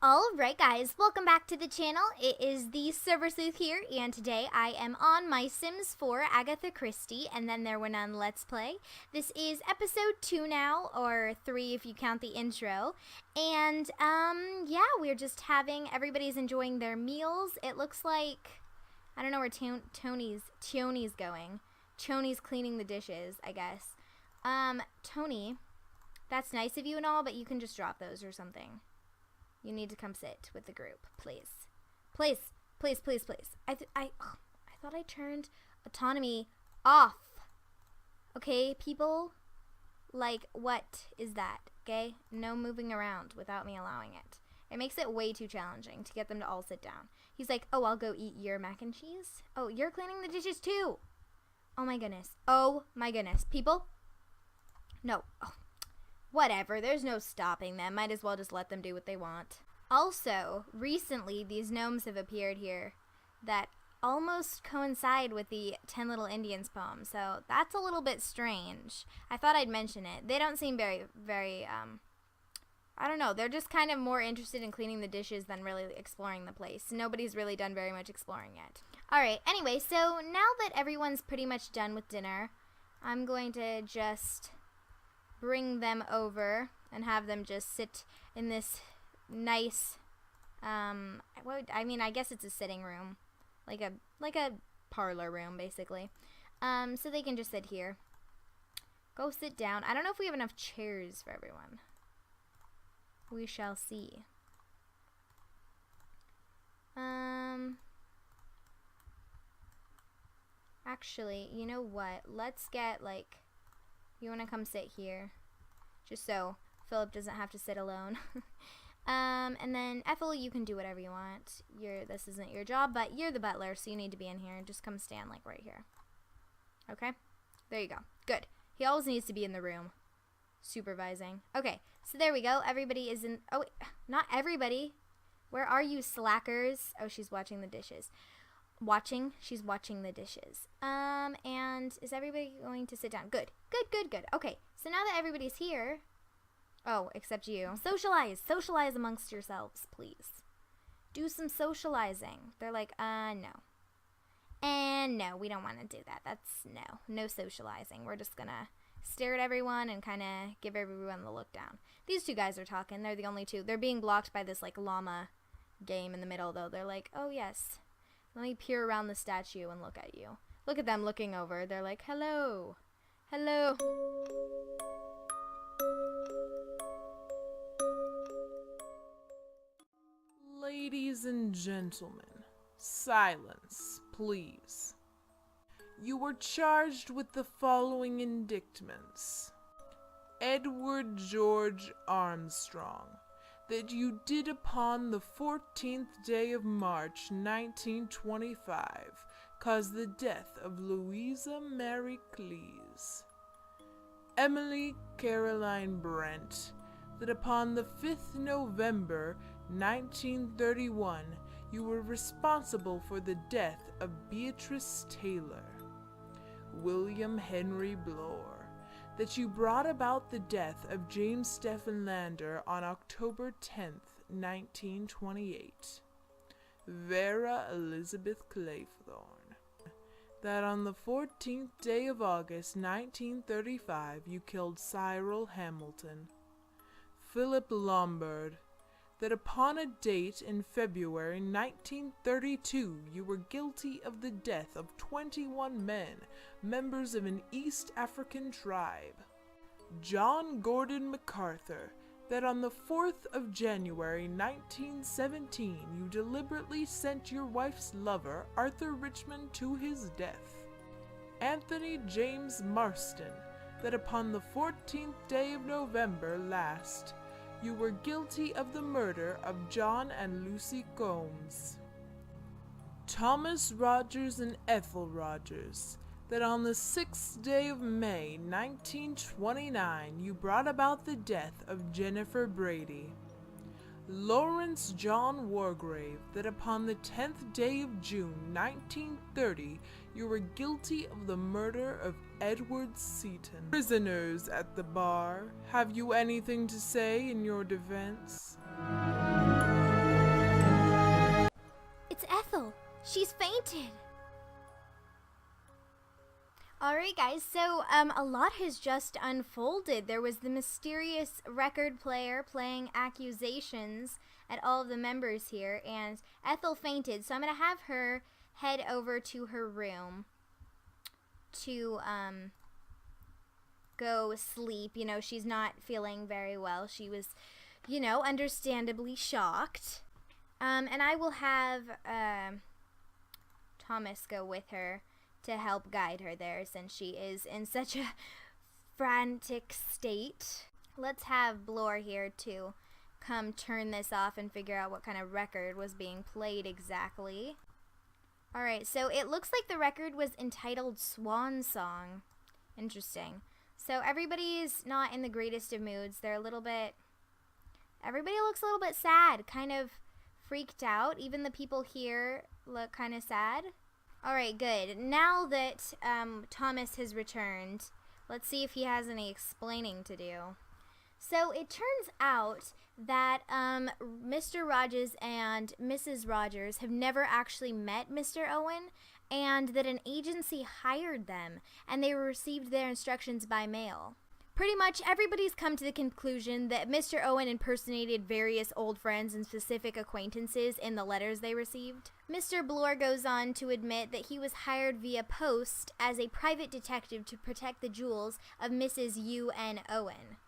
Alright guys, welcome back to the channel. It is TheServerSleuth here, and today I am on my Sims 4 Agatha Christie, and then there were none Let's Play. This is episode 2 now, or 3 if you count the intro. And, yeah, we're just everybody's enjoying their meals. It looks like, I don't know where Tony's going. Tony's cleaning the dishes, I guess. Tony, that's nice of you and all, but you can just drop those or something. You need to come sit with the group, please. Please, please, please, please. I thought I turned autonomy off. Okay, people? Like, what is that? Okay? No moving around without me allowing it. It makes it way too challenging to get them to all sit down. He's like, oh, I'll go eat your mac and cheese. Oh, you're cleaning the dishes too. Oh my goodness. Oh my goodness. People? No. Oh. Whatever, there's no stopping them. Might as well just let them do what they want. Also, recently, these gnomes have appeared here that almost coincide with the 10 Little Indians poem, so that's a little bit strange. I thought I'd mention it. They don't seem very, I don't know, they're just kind of more interested in cleaning the dishes than really exploring the place. Nobody's really done very much exploring yet. Alright, anyway, so now that everyone's pretty much done with dinner, I'm going to just bring them over and have them just sit in this nice I guess it's a sitting room, like a parlor room basically, so they can just sit here. Go sit down. I don't know if we have enough chairs for everyone. We shall see. Actually, you know what, let's get you want to come sit here? Just so Philip doesn't have to sit alone. And then Ethel, you can do whatever you want. This isn't your job, but you're the butler, so you need to be in here. Just come stand right here. Okay? There you go. Good. He always needs to be in the room. Supervising. Okay, so there we go. Everybody is in. Oh, wait, not everybody. Where are you, slackers? Oh, she's watching the dishes. She's watching the dishes. And is everybody going to sit down? Good. Good. Okay, so now that everybody's here, oh, except you, socialize amongst yourselves, please. Do some socializing. They're like, no. And no, we don't want to do that. That's no socializing. We're just gonna stare at everyone and kind of give everyone the look down. These two guys are talking. They're the only two. They're being blocked by this llama game in the middle, though. They're like, oh yes. Let me peer around the statue and look at you. Look at them looking over. They're like, hello. Hello. Ladies and gentlemen, silence, please. You were charged with the following indictments. Edward George Armstrong, that you did upon the 14th day of March 1925 cause the death of Louisa Mary Cleese. Emily Caroline Brent, that upon the 5th November 1931 you were responsible for the death of Beatrice Taylor. William Henry Blore, that you brought about the death of James Stephen Lander on October 10th, 1928. Vera Elizabeth Claythorne, that on the 14th day of August, 1935, you killed Cyril Hamilton. Philip Lombard, that upon a date in February 1932, you were guilty of the death of 21 men, members of an East African tribe. John Gordon MacArthur, that on the 4th of January 1917, you deliberately sent your wife's lover, Arthur Richmond, to his death. Anthony James Marston, that upon the 14th day of November last, you were guilty of the murder of John and Lucy Combs. Thomas Rogers and Ethel Rogers, that on the 6th day of May 1929 you brought about the death of Jennifer Brady. Lawrence John Wargrave, that upon the 10th day of June 1930 you were guilty of the murder of Edward Seaton. Prisoners at the bar, have you anything to say in your defense? She's fainted. Alright guys, so a lot has just unfolded. There was the mysterious record player playing accusations at all of the members here, and Ethel fainted, so I'm going to have her head over to her room to go sleep. You know, she's not feeling very well. She was, you know, understandably shocked. And I will have Thomas go with her to help guide her there, since she is in such a frantic state. Let's have Blore here to come turn this off and figure out what kind of record was being played exactly. Alright, so it looks like the record was entitled Swan Song. Interesting. So everybody's not in the greatest of moods. They're a little bit... Everybody looks a little bit sad, kind of freaked out. Even the people here look kind of sad. Alright, good. Now that Thomas has returned, let's see if he has any explaining to do. So it turns out that Mr. Rogers and Mrs. Rogers have never actually met Mr. Owen, and that an agency hired them, and they received their instructions by mail. Pretty much everybody's come to the conclusion that Mr. Owen impersonated various old friends and specific acquaintances in the letters they received. Mr. Blore goes on to admit that he was hired via post as a private detective to protect the jewels of Mrs. U.N. Owen.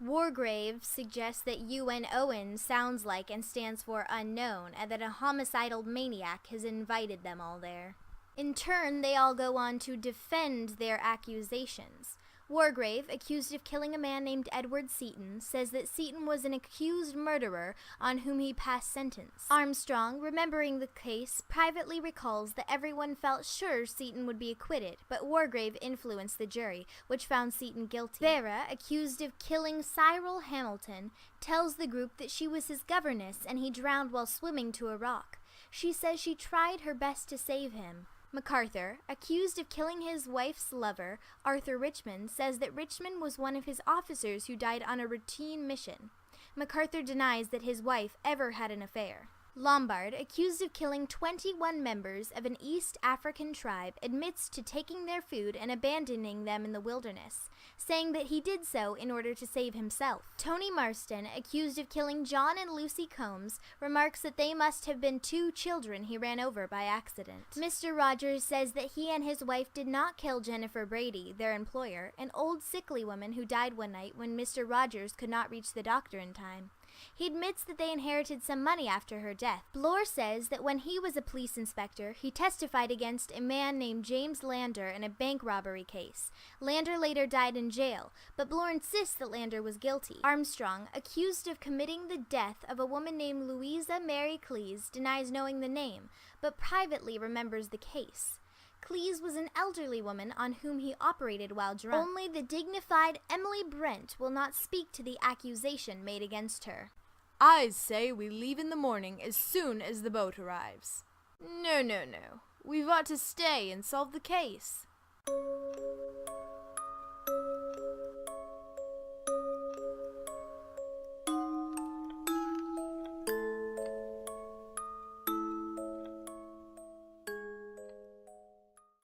Wargrave suggests that U.N. Owen sounds like and stands for unknown, and that a homicidal maniac has invited them all there. In turn, they all go on to defend their accusations. Wargrave, accused of killing a man named Edward Seaton, says that Seaton was an accused murderer on whom he passed sentence. Armstrong, remembering the case, privately recalls that everyone felt sure Seaton would be acquitted, but Wargrave influenced the jury, which found Seaton guilty. Vera, accused of killing Cyril Hamilton, tells the group that she was his governess and he drowned while swimming to a rock. She says she tried her best to save him. MacArthur, accused of killing his wife's lover, Arthur Richmond, says that Richmond was one of his officers who died on a routine mission. MacArthur denies that his wife ever had an affair. Lombard, accused of killing 21 members of an East African tribe, admits to taking their food and abandoning them in the wilderness, saying that he did so in order to save himself. Tony Marston, accused of killing John and Lucy Combs, remarks that they must have been 2 children he ran over by accident. Mr. Rogers says that he and his wife did not kill Jennifer Brady, their employer, an old sickly woman who died one night when Mr. Rogers could not reach the doctor in time. He admits that they inherited some money after her death. Blore says that when he was a police inspector, he testified against a man named James Lander in a bank robbery case. Lander later died in jail, but Blore insists that Lander was guilty. Armstrong, accused of committing the death of a woman named Louisa Mary Cleese, denies knowing the name, but privately remembers the case. Cleese was an elderly woman on whom he operated while drunk. Only the dignified Emily Brent will not speak to the accusation made against her. I say we leave in the morning as soon as the boat arrives. No. We've ought to stay and solve the case.